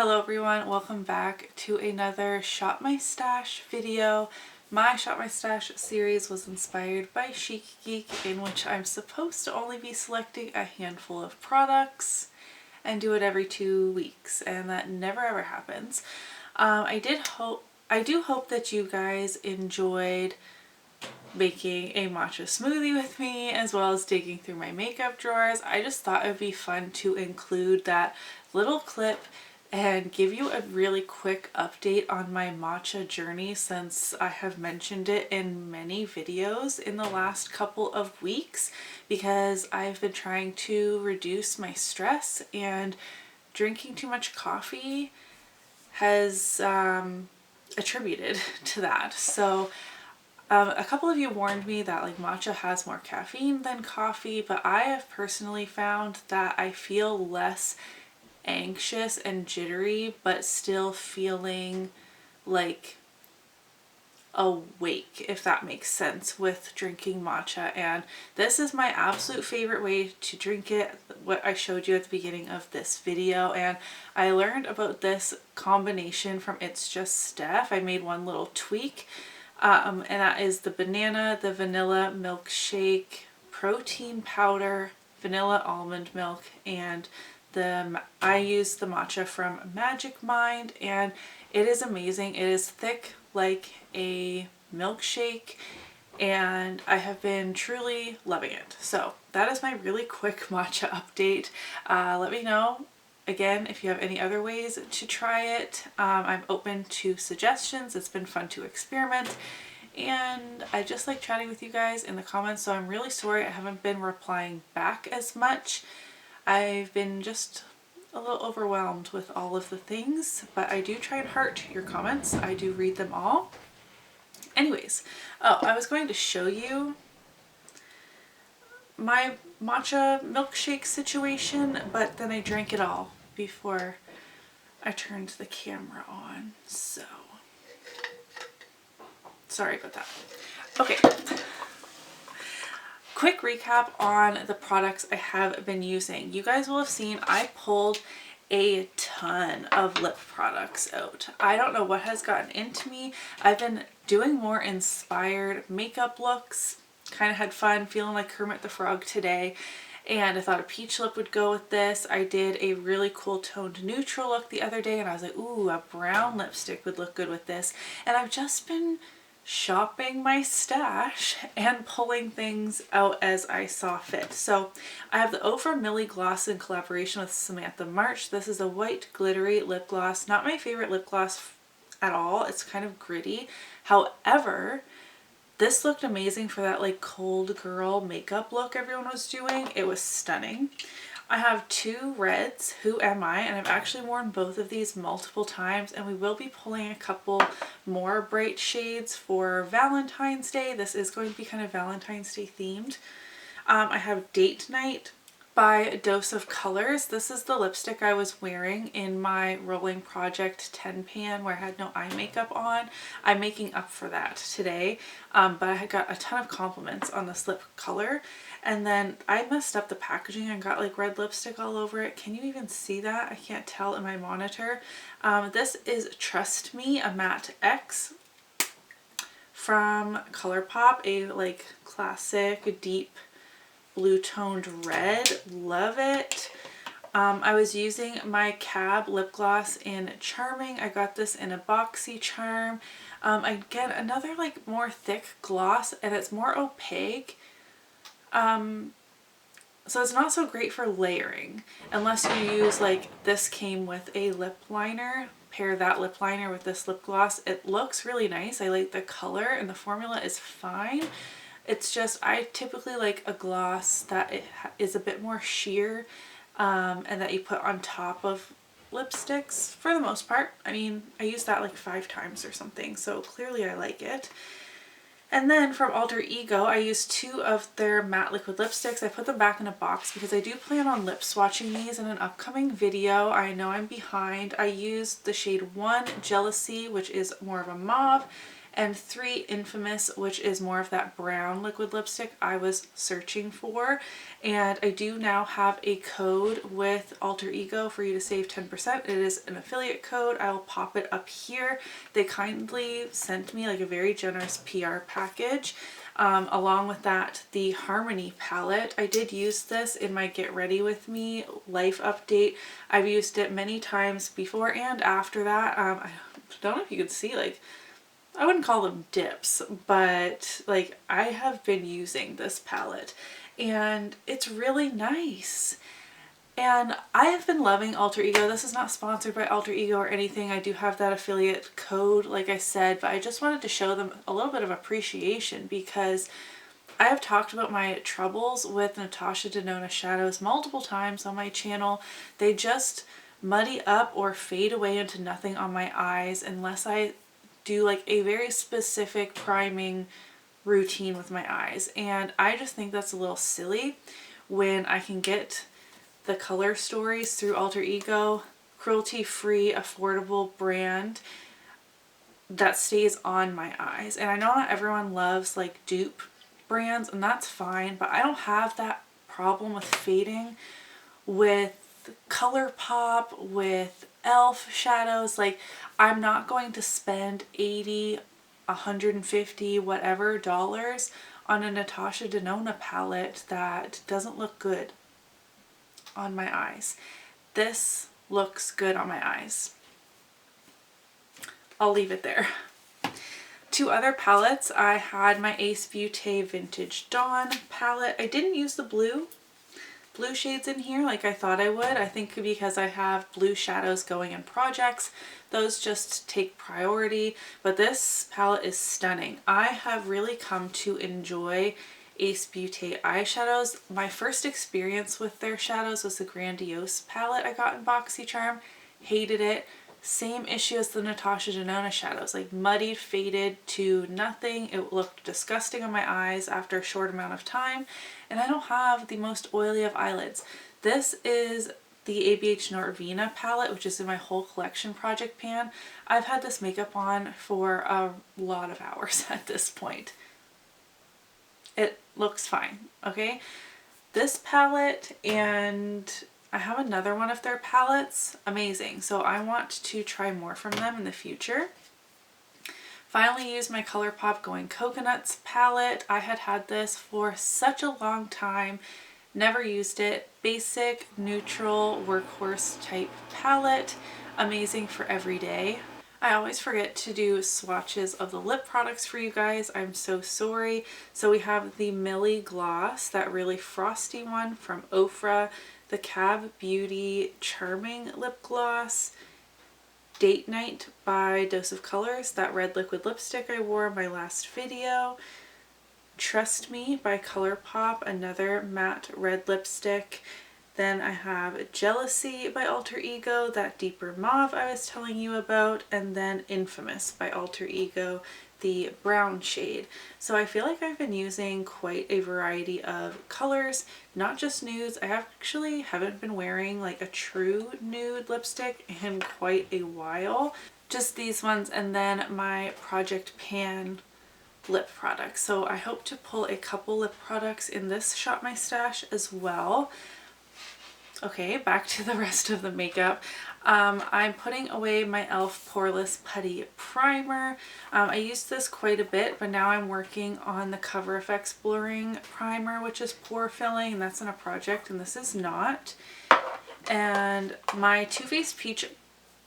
Hello everyone, welcome back to another Shop My Stash video. My Shop My Stash series was inspired by Chic Geek, in which I'm supposed to only be selecting a handful of products and do it every 2 weeks, and that never ever happens. I do hope that you guys enjoyed making a matcha smoothie with me, as well as digging through my makeup drawers. I just thought it would be fun to include that little clip and give you a really quick update on my matcha journey, since I have mentioned it in many videos in the last couple of weeks, because I've been trying to reduce my stress, and drinking too much coffee has attributed to that. So a couple of you warned me that like matcha has more caffeine than coffee, but I have personally found that I feel less anxious and jittery, but still feeling like awake, if that makes sense, with drinking matcha. And this is my absolute favorite way to drink it, what I showed you at the beginning of this video. And I learned about this combination from It's Just Steph. I made one little tweak, and that is the banana, the vanilla milkshake, protein powder, vanilla almond milk, and I use the matcha from Magic Mind, and it is amazing. It is thick like a milkshake, and I have been truly loving it. So that is my really quick matcha update. Let me know again if you have any other ways to try it. I'm open to suggestions. It's been fun to experiment, and I just like chatting with you guys in the comments, so I'm really sorry I haven't been replying back as much. I've been just a little overwhelmed with all of the things, but I do try and heart your comments. I do read them all. Anyways, I was going to show you my matcha milkshake situation, but then I drank it all before I turned the camera on, so sorry about that. Okay. Quick recap on the products I have been using. You guys will have seen I pulled a ton of lip products out. I don't know what has gotten into me. I've been doing more inspired makeup looks. Kind of had fun feeling like Kermit the Frog today, and I thought a peach lip would go with this. I did a really cool toned neutral look the other day, and I was like, ooh, a brown lipstick would look good with this. And I've just been shopping my stash and pulling things out as I saw fit. So I have the e.l.f. Millie Gloss in collaboration with Samantha March. This is a white glittery lip gloss. Not my favorite lip gloss at all. It's kind of gritty. However, this looked amazing for that like cold girl makeup look everyone was doing. It was stunning. I have two reds, Who Am I? And I've actually worn both of these multiple times, and we will be pulling a couple more bright shades for Valentine's Day. This is going to be kind of Valentine's Day themed. I have Date Night by Dose of Colors. This is the lipstick I was wearing in my Rolling Project 10 pan where I had no eye makeup on. I'm making up for that today, but I had got a ton of compliments on this lip color. And then I messed up the packaging and got like red lipstick all over it. Can you even see that? I can't tell in my monitor. This is Trust Me, a matte X from Colourpop, a like classic deep blue toned red. Love it. I was using my KAB lip gloss in Charming. I got this in a boxy charm. Again, another like more thick gloss, and it's more opaque. So it's not so great for layering unless you use like this came with a lip liner. Pair that lip liner with this lip gloss. It looks really nice. I like the color, and the formula is fine. It's just I typically like a gloss that it is a bit more sheer, and that you put on top of lipsticks for the most part. I mean, I used that like 5 times or something, so clearly I like it. And then from Alter Ego, I used 2 of their matte liquid lipsticks. I put them back in a box because I do plan on lip swatching these in an upcoming video. I know I'm behind. I used the shade 1 Jealousy, which is more of a mauve, and 3 Infamous, which is more of that brown liquid lipstick I was searching for. And I do now have a code with Alter Ego for you to save 10%. It is an affiliate code. I will pop it up here. They kindly sent me like a very generous PR package. Along with that, the Harmony palette. I did use this in my Get Ready With Me life update. I've used it many times before and after that. I don't know if you could see, like, I wouldn't call them dips, but like I have been using this palette and it's really nice. And I have been loving Alter Ego. This is not sponsored by Alter Ego or anything. I do have that affiliate code, like I said, but I just wanted to show them a little bit of appreciation because I have talked about my troubles with Natasha Denona shadows multiple times on my channel. They just muddy up or fade away into nothing on my eyes unless I do like a very specific priming routine with my eyes. And I just think that's a little silly when I can get the color stories through Alter Ego, cruelty-free, affordable brand that stays on my eyes. And I know not everyone loves like dupe brands, and that's fine, but I don't have that problem with fading with Colourpop, with e.l.f. shadows. Like, I'm not going to spend $80, $150, whatever dollars on a Natasha Denona palette that doesn't look good on my eyes. This looks good on my eyes. I'll leave it there. 2 other palettes. I had my Ace Beauté Vintage Dawn palette. I didn't use the blue shades in here like I thought I would. I think because I have blue shadows going in projects, those just take priority. But this palette is stunning. I have really come to enjoy Ace Beauté eyeshadows. My first experience with their shadows was the Grandiose palette I got in BoxyCharm. Hated it. Same issue as the Natasha Denona shadows, like muddied, faded to nothing. It looked disgusting on my eyes after a short amount of time, and I don't have the most oily of eyelids. This is the ABH Norvina palette, which is in my whole collection project pan. I've had this makeup on for a lot of hours at this point. It looks fine, okay? This palette, and I have another one of their palettes, amazing. So I want to try more from them in the future. Finally used my Colourpop Going Coconuts palette. I had this for such a long time, never used it. Basic, neutral, workhorse type palette, amazing for every day. I always forget to do swatches of the lip products for you guys. I'm so sorry. So we have the Millie Gloss, that really frosty one from Ofra, the KAB Beauty Charming Lip Gloss, Date Night by Dose of Colors, that red liquid lipstick I wore in my last video, Trust Me by Colourpop, another matte red lipstick. Then I have Jealousy by Alter Ego, that deeper mauve I was telling you about, and then Infamous by Alter Ego, the brown shade. So I feel like I've been using quite a variety of colors, not just nudes. I actually haven't been wearing like a true nude lipstick in quite a while. Just these ones, and then my Project Pan lip products. So I hope to pull a couple lip products in this Shop My Stash as well. Okay, back to the rest of the makeup. I'm putting away my e.l.f. Poreless Putty Primer. I used this quite a bit, but now I'm working on the Cover FX Blurring Primer, which is pore filling, and that's in a project, and this is not. And my Too Faced Peach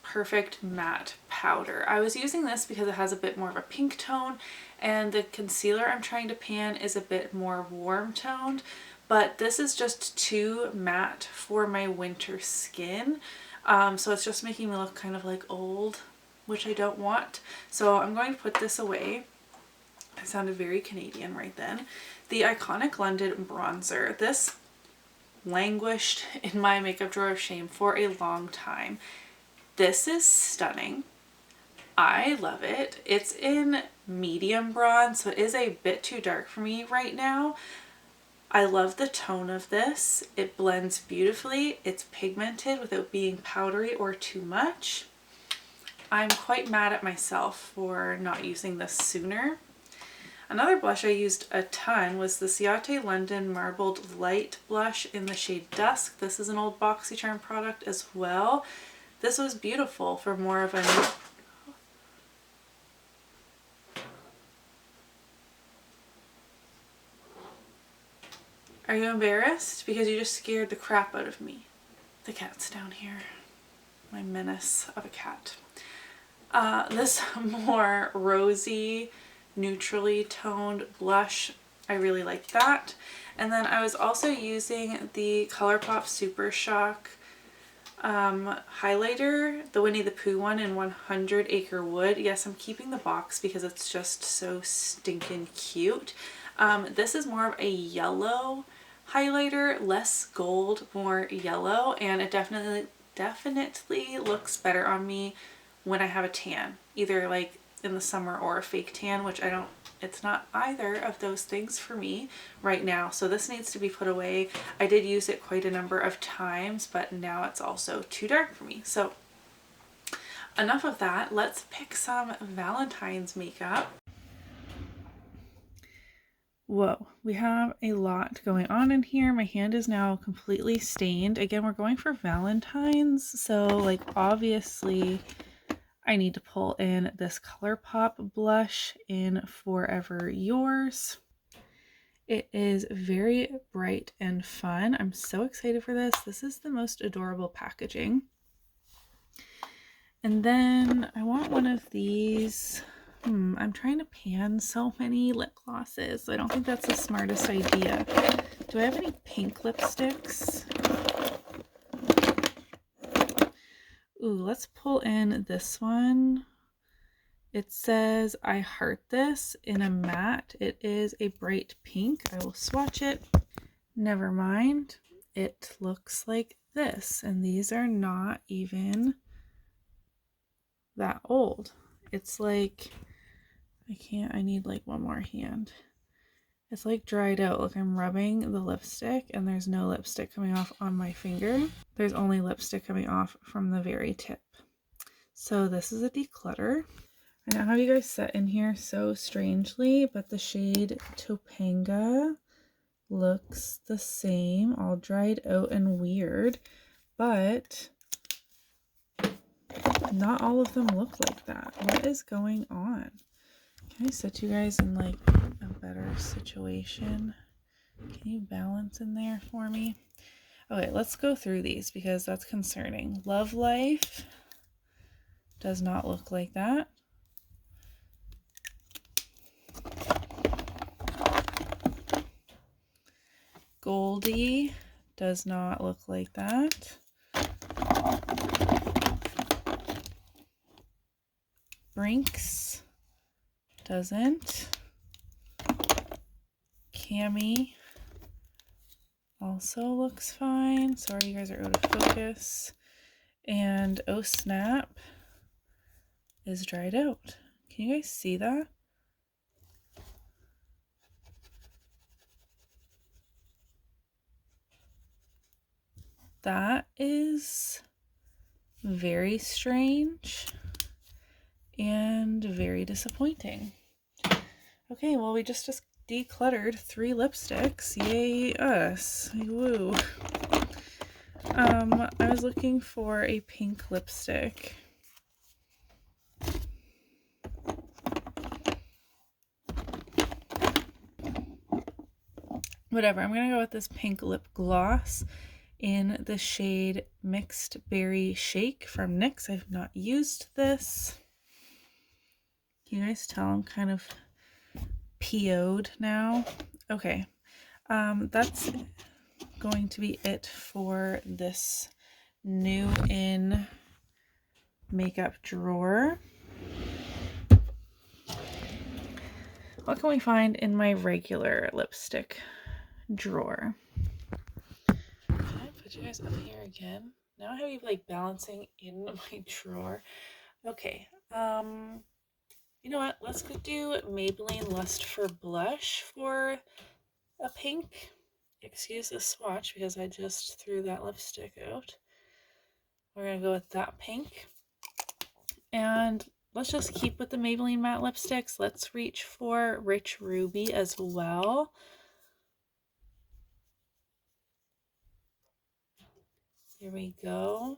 Perfect Matte Powder. I was using this because it has a bit more of a pink tone, and the concealer I'm trying to pan is a bit more warm toned. But this is just too matte for my winter skin. So it's just making me look kind of like old, which I don't want. So I'm going to put this away. I sounded very Canadian right then. The Iconic London Bronzer. This languished in my makeup drawer of shame for a long time. This is stunning. I love it. It's in medium bronze, so it is a bit too dark for me right now. I love the tone of this. It blends beautifully. It's pigmented without being powdery or too much. I'm quite mad at myself for not using this sooner. Another blush I used a ton was the Ciate London Marbled Light Blush in the shade Dusk. This is an old BoxyCharm product as well. This was beautiful for more of a... Are you embarrassed? Because you just scared the crap out of me. The cat's down here. My menace of a cat. This more rosy, neutrally toned blush, I really like that. And then I was also using the Colourpop Super Shock highlighter, the Winnie the Pooh one in 100 Acre Wood. Yes, I'm keeping the box because it's just so stinking cute. This is more of a yellow highlighter, less gold, more yellow, and it definitely looks better on me when I have a tan, either like in the summer or a fake tan, which I don't, it's not either of those things for me right now. So this needs to be put away. I did use it quite a number of times, but now it's also too dark for me. So enough of that. Let's pick some Valentine's makeup. Whoa, we have a lot going on in here. My hand is now completely stained. Again, we're going for Valentine's, so like obviously I need to pull in this Colourpop blush in Forever Yours. It is very bright and fun. I'm so excited for this. This is the most adorable packaging. And then I want one of these. I'm trying to pan so many lip glosses. I don't think that's the smartest idea. Do I have any pink lipsticks? Ooh, let's pull in this one. It says I heart this in a matte. It is a bright pink. I will swatch it. Never mind. It looks like this, and these are not even that old. It's like, I need like one more hand. It's like dried out. Look, I'm rubbing the lipstick and there's no lipstick coming off on my finger. There's only lipstick coming off from the very tip. So this is a declutter. I don't have you guys set in here so strangely, but the shade Topanga looks the same, all dried out and weird, but not all of them look like that. What is going on? Can I set you guys in like a better situation? Can you balance in there for me? Okay, let's go through these because that's concerning. Love Life does not look like that. Goldie does not look like that. Brinks doesn't. Cami also looks fine. Sorry, you guys are out of focus. And Oh Snap is dried out. Can you guys see that? That is very strange and very disappointing. Okay, well, we just decluttered 3 lipsticks. Yay us. Woo. I was looking for a pink lipstick. Whatever, I'm gonna go with this pink lip gloss in the shade Mixed Berry Shake from NYX. I've not used this. Can you guys tell I'm kind of PO'd now? Okay, that's going to be it for this new in makeup drawer. What can we find in my regular lipstick drawer? Can I put you guys up here again? Now I have you like balancing in my drawer. Okay, you know what? Let's go do Maybelline Lust for Blush for a pink. Excuse the swatch because I just threw that lipstick out. We're gonna go with that pink. And let's just keep with the Maybelline matte lipsticks. Let's reach for Rich Ruby as well. Here we go.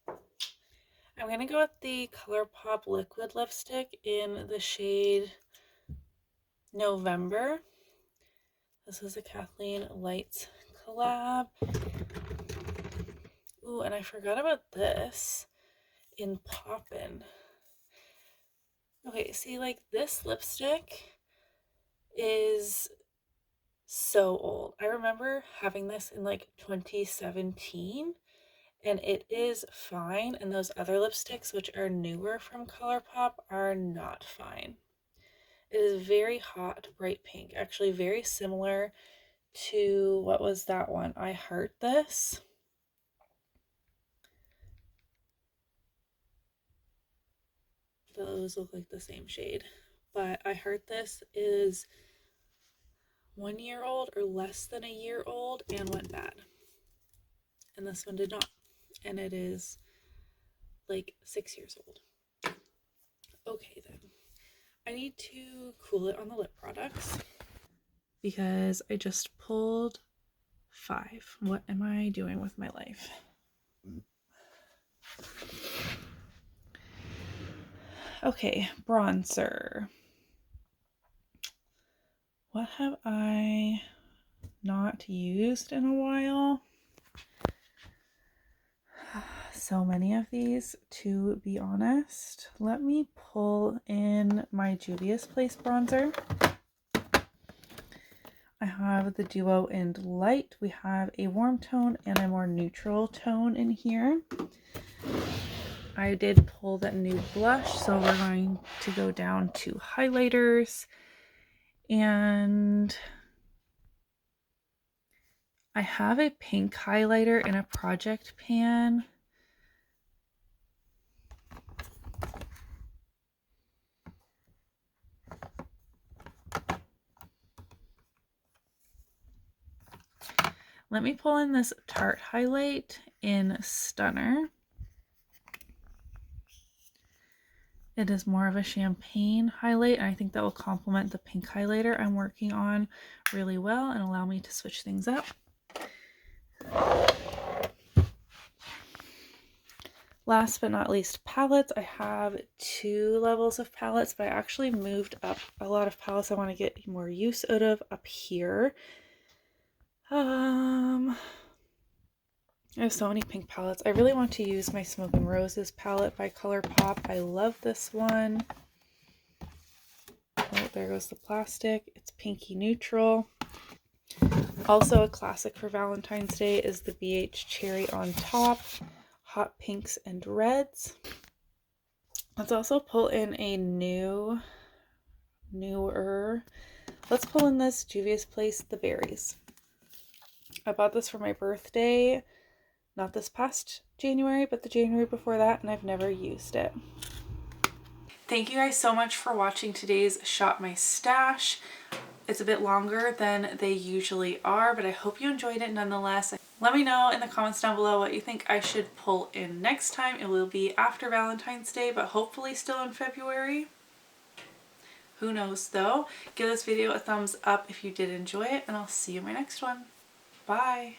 I'm going to go with the Colourpop liquid lipstick in the shade November. This is a Kathleen Lights collab. Ooh, and I forgot about this in Poppin'. Okay, see, like this lipstick is so old. I remember having this in like 2017 and it is fine, and those other lipsticks which are newer from Colourpop are not fine. It is very hot bright pink, actually very similar to, what was that one? I Heart This. Those look like the same shade, but I Heart This is 1 year old or less than a year old and went bad, and this one did not, and it is like 6 years old. Okay then, I need to cool it on the lip products because I just pulled 5. What am I doing with my life? Okay, bronzer. What have I not used in a while? So many of these, to be honest. Let me pull in my Juvia's Place bronzer. I have the Duo and Light. We have a warm tone and a more neutral tone in here. I did pull that new blush, so we're going to go down to highlighters. And I have a pink highlighter in a project pan. Let me pull in this Tarte highlight in Stunner. It is more of a champagne highlight, and I think that will complement the pink highlighter I'm working on really well and allow me to switch things up. Last but not least, palettes. I have 2 levels of palettes, but I actually moved up a lot of palettes I want to get more use out of up here. I have so many pink palettes. I really want to use my Smoke and Roses palette by Colourpop. I love this one. Oh, there goes the plastic. It's pinky neutral. Also a classic for Valentine's Day is the BH Cherry on Top. Hot pinks and reds. Let's also pull in a newer. Let's pull in this Juvia's Place, the Berries. I bought this for my birthday, not this past January, but the January before that, and I've never used it. Thank you guys so much for watching today's Shop My Stash. It's a bit longer than they usually are, but I hope you enjoyed it nonetheless. Let me know in the comments down below what you think I should pull in next time. It will be after Valentine's Day, but hopefully still in February. Who knows though? Give this video a thumbs up if you did enjoy it, and I'll see you in my next one. Bye!